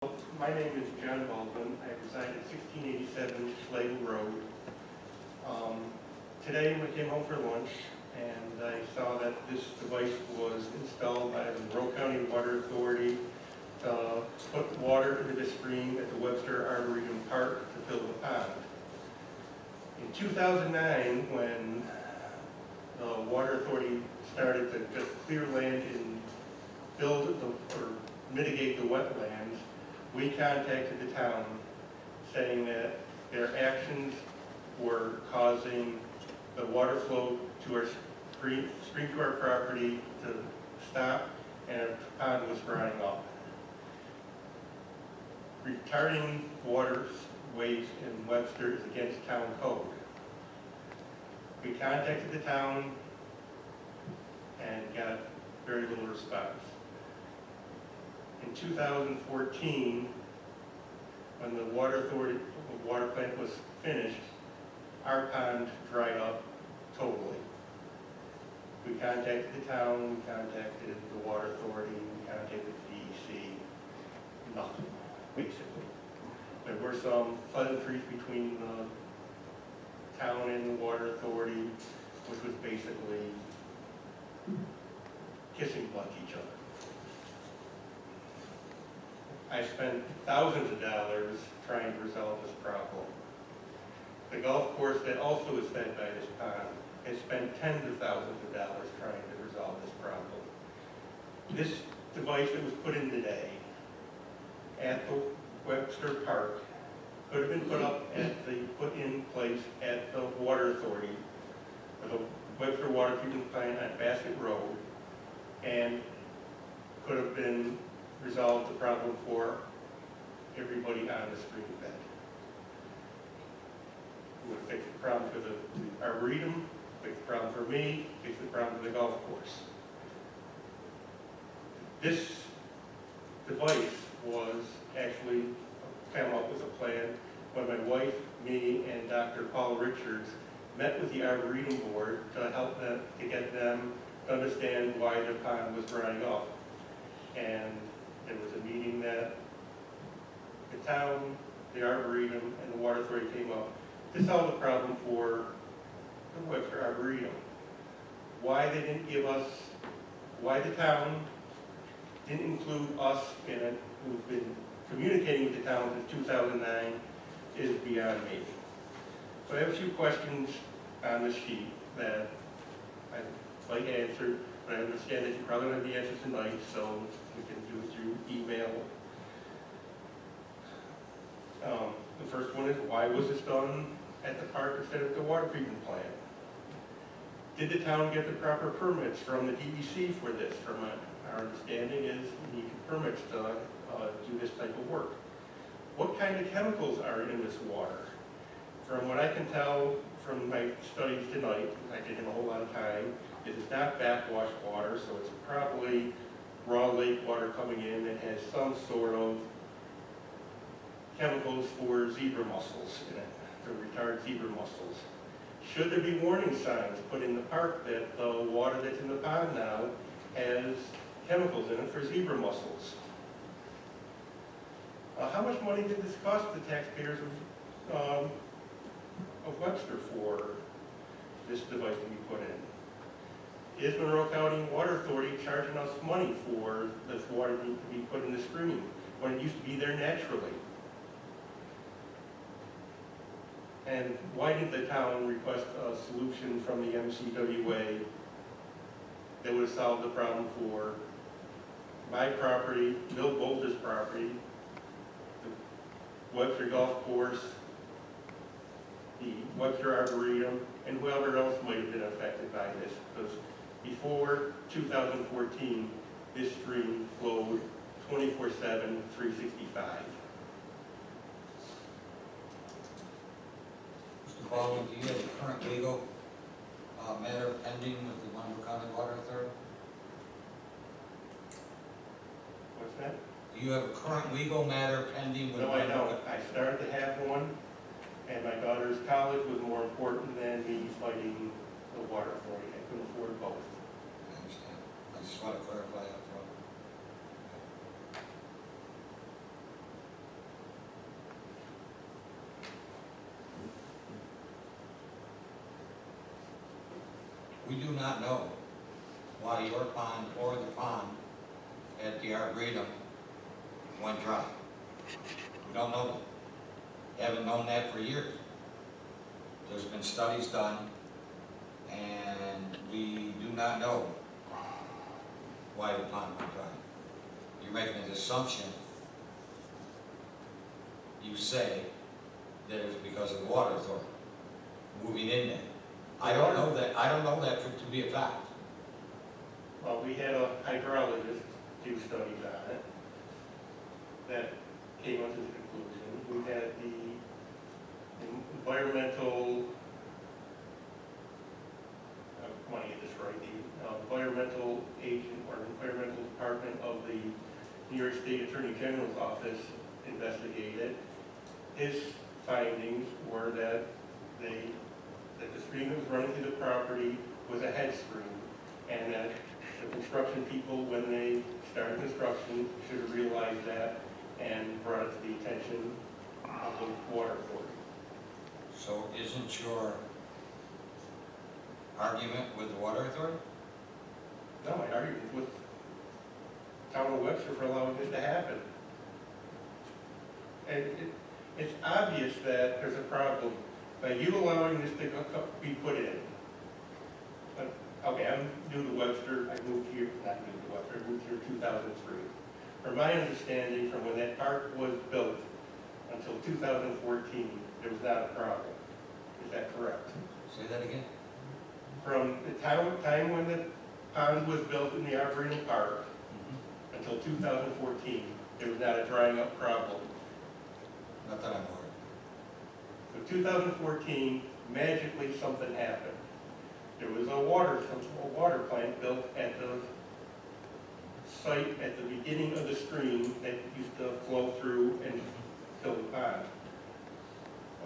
My name is John Baldwin. I reside at 1687 Slade Road. Today I came home for lunch and I saw that this device was installed by the Monroe County Water Authority to put water into the stream at the Webster Arboretum Park to fill the pond. In 2009, when the Water Authority started to just clear land and mitigate the wetlands, we contacted the town saying that their actions were causing the water flow to our stream to our property to stop and our pond was drying up. Retarding waterways in Webster is against town code. We contacted the town and got very little response. In 2014, when the water plant was finished, our pond dried up totally. We contacted the town, we contacted the water authority, we contacted the DEC, nothing, basically. There were some pleasantries between the town and the water authority, which was basically kissing butt each other. I spent thousands of dollars trying to resolve this problem. The golf course that also is fed by this pond has spent tens of thousands of dollars trying to resolve this problem. This device that was put in today at the Webster Park could have been put in place at the Water Authority, or the Webster Water Treatment Plant on Basket Road, and could have been resolved the problem for everybody on the stream bed. It would have fixed the problem for the Arboretum, fixed the problem for me, fixed the problem for the golf course. This device was actually came up with a plan when my wife, me, and Dr. Paul Richards met with the Arboretum board to help them, to get them to understand why the pond was drying up. And there was a meeting that the town, the Arboretum, and the Water Authority came up to solve the problem for the Webster Arboretum. Why they didn't give us, why the town didn't include us in it, who've been communicating with the town since 2009, is beyond me. So I have a few questions on the sheet that I'd like answered, but I understand that you probably don't have the answers tonight, so we can do it through email. The first one is, why was this done at the park instead of the water treatment plant? Did the town get the proper permits from the DEC for this? From our understanding is you need permits to do this type of work. What kind of chemicals are in this water? From what I can tell from my studies tonight, I didn't have a whole lot of time, it is not backwash water, so it's probably raw lake water coming in that has some sort of chemicals for zebra mussels in it, to retard zebra mussels. Should there be warning signs put in the park that the water that's in the pond now has chemicals in it for zebra mussels? How much money did this cost the taxpayers of Webster for this device to be put in? Is Monroe County Water Authority charging us money for this water to be put in the stream when it used to be there naturally? And why did the town request a solution from the MCWA that would have solved the problem for my property, Bill Bolter's property, the Webster Golf Course, the Webster Arboretum, and whoever else might have been affected by this? Because before 2014, this stream flowed 24/7, 365. Mr. Baldwin, do you have a current legal matter pending with the Monroe County Water Authority? What's that? Do you have a current legal matter pending with? No, I don't. I started to have one, and my daughter's college was more important than me fighting the water authority. I couldn't afford both. I understand. I just want to clarify up front. not know why your pond or the pond at the Arboretum went dry. We don't know that. Haven't known that for years. There's been studies done, and we do not know why the pond went dry. You're making an assumption. You say that it's because of the water authority moving in there. I don't know that. I don't know that to be a fact. Well, we had a hydrologist do studies on it that came up to the conclusion. We had the environmental, I want to get this right, the environmental agent or environmental department of the New York State Attorney General's office investigated. His findings were that the stream that was running through the property was a head stream, and that the construction people, when they started construction, should have realized that and brought it to the attention of the water authority. So isn't your argument with the water authority? No, my argument was with town of Webster for allowing this to happen. And it's obvious that there's a problem by you allowing this to be put in. But, okay, I'm new to Webster. I moved here, not new to Webster, I moved here in 2003. From my understanding, from when that park was built until 2014, there was not a problem. Is that correct? Say that again? From the time when the pond was built in the Arboretum Park until 2014, there was not a drying up problem. Not that I'm aware. So 2014, magically something happened. There was a water plant built at the site at the beginning of the stream that used to flow through and fill the pond.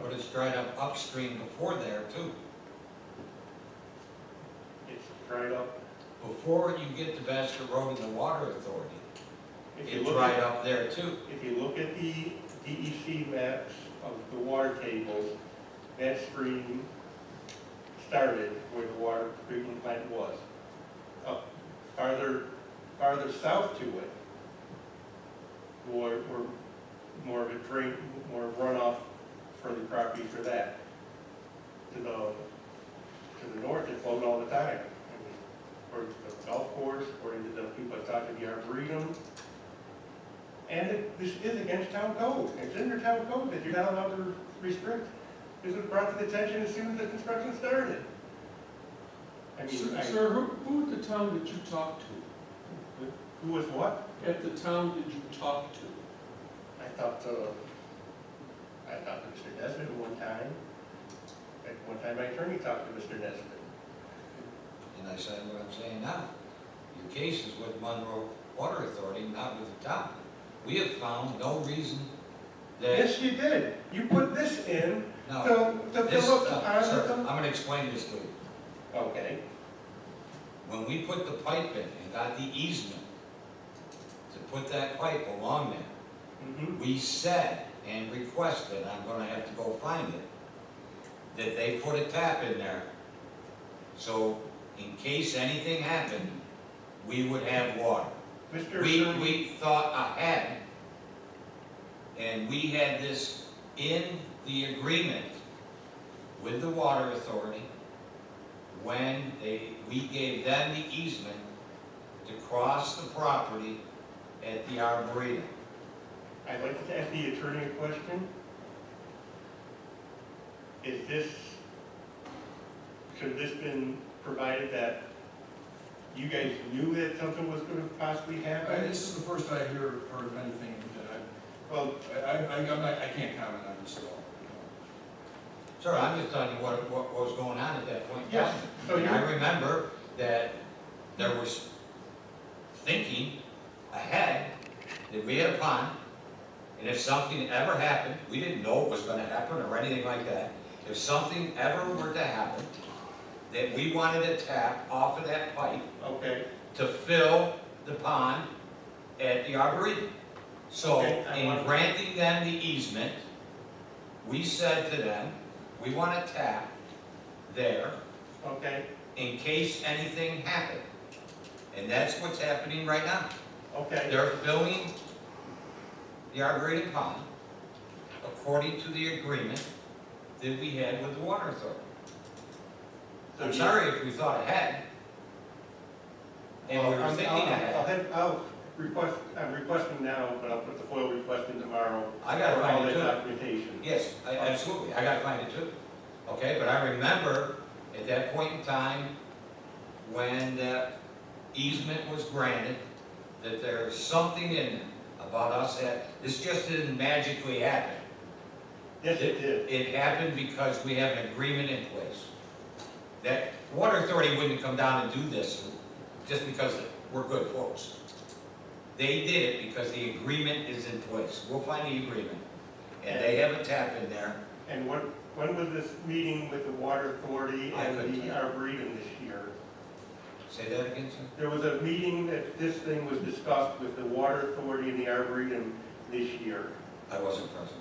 But it's dried up upstream before there too. It's dried up. Before you get to Basket Road and the water authority, If you it look dried at- up there too. If you look at the DEC maps of the water tables, that stream started where the water treatment plant was. Up farther south to it, were more of a drain, more runoff for the property for that. To the north, it flowed all the time. I mean, according to the golf course, according to the people that talked to the Arboretum. And this is against town code. It's in your town code that you're not allowed to restrict. This was brought to the attention as soon as the construction started. I mean, Sir, who at the town did you talk to? who was what? At the town did you talk to? I talked to Mr. Nesbitt at one time. At one time, my attorney talked to Mr. Nesbitt. And I said what I'm saying now. Your case is with Monroe Water Authority, not with the town. We have found no reason that... Yes, you did. You put this in No. to This, fill up the pond sir, with I'm them. going to explain this to you. Okay. When we put the pipe in and got the easement to put that pipe along there, Mm-hmm. we said and requested, I'm going to have to go find it, that they put a tap in there. So in case anything happened, we would have water. Mr. Attorney, We thought ahead, and we had this in the agreement with the water authority when we gave them the easement to cross the property at the Arboretum. I'd like to ask the attorney a question. Should this been provided that you guys knew that something was going to possibly happen? This is the first I heard of anything that Well, I can't comment on this at all. Sir, I'm just telling you what was going on at that point in yes, time. so And I you're, remember that there was thinking ahead that we had a pond, and if something ever happened, we didn't know it was going to happen or anything like that. If something ever were to happen, that we wanted a tap off of that pipe okay, to fill the pond at the Arboretum. So Okay, in granting them the easement, we said to them, we want a tap there, okay. in case anything happened. And that's what's happening right now. Okay, They're filling the Arboretum pond according to the agreement that we had with the water authority. So I'm you- sorry if we thought ahead. And we were thinking ahead. I'm requesting now, but I'll put the FOIL request in tomorrow. I gotta for all find it that too. documentation. Yes, absolutely, I gotta find it too. Okay, but I remember at that point in time, when that easement was granted, that there's something in it about us that, this just didn't magically happen. Yes, it did. It happened because we have an agreement in place. That water authority wouldn't come down and do this just because we're good folks. They did it because the agreement is in place. We'll find the agreement. And they have a tap in there. And when was this meeting with the water authority I couldn't and the tell you. Arboretum this year? Say that again, sir? There was a meeting that this thing was discussed with the water authority and the Arboretum this year. I wasn't present.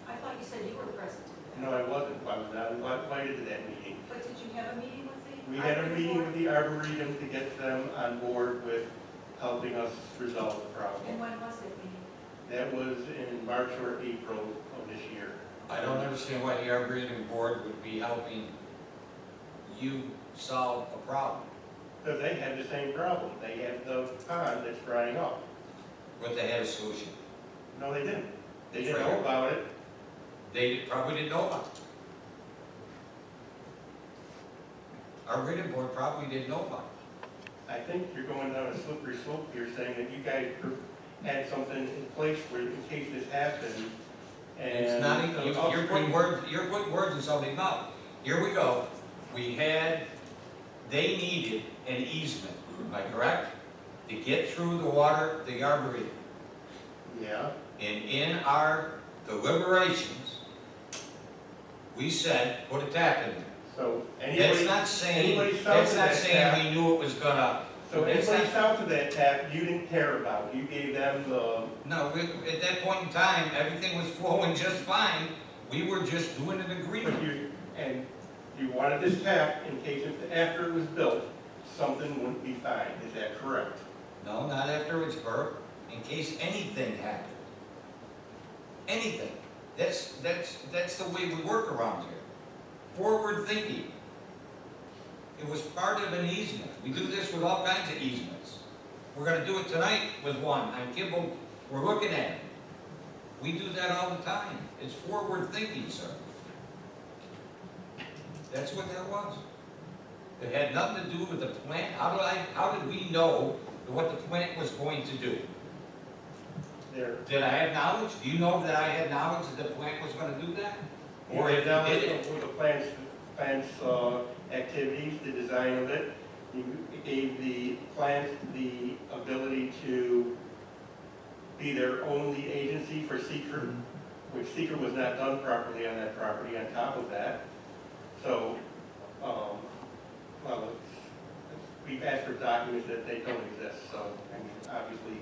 I thought you said you were present to that. No, I wasn't. I was not invited to that meeting. But did you have a meeting with the? We had a meeting with the Arboretum to get them on board with helping us resolve the And problem. when was it meeting? That was in March or April of this year. I don't understand why the Arboretum board would be helping you solve a problem, Because they had the same problem. They had the pond that's drying up. but they had a solution. No, they didn't. They That's didn't right. know about it. They probably didn't know about it. Arboretum board probably didn't know about it. I think you're going down a slippery slope here, saying that you guys had something in place where in case this happened. And It's not, you're putting words in somebody's mouth. Here we go. They needed an easement, am I correct? To get through the water, the Arboretum. Yeah, And in our deliberations, we said, put a tap in there. so That's anybody, not saying, anybody south that's of not that saying tap- we knew it was gonna, so that's anybody not- south of that tap, you didn't care about. You gave them the, no, at that point in time, everything was flowing just fine. We were just doing an agreement. and you wanted this tap in case after it was built, something wouldn't be fine. Is that correct? No, not after it's burnt, in case anything happened. Anything. That's the way we work around here. Forward thinking. It was part of an easement. We do this with all kinds of easements. We're gonna do it tonight with one. On Kimball, we're looking at it. We do that all the time. It's forward thinking, sir. That's what that was. It had nothing to do with the plant. How did we know what the plant was going to do? There. Did I have knowledge? Do you know that I had knowledge that the plant was gonna do that? Or if now you did it? with the plants activities, the design of it, you gave the plant the ability to be their own lead agency for seeker, which seeker was not done properly on that property on top of that. So, well, we've asked for documents that they don't exist, so, I mean, obviously,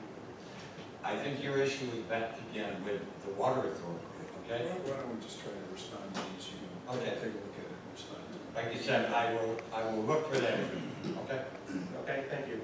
I think your issue is back again with the water authority, okay? Why don't we just try to respond to these, you know, Okay. take a look at it and respond to it. Like you said, I will look for that, okay? okay, thank you.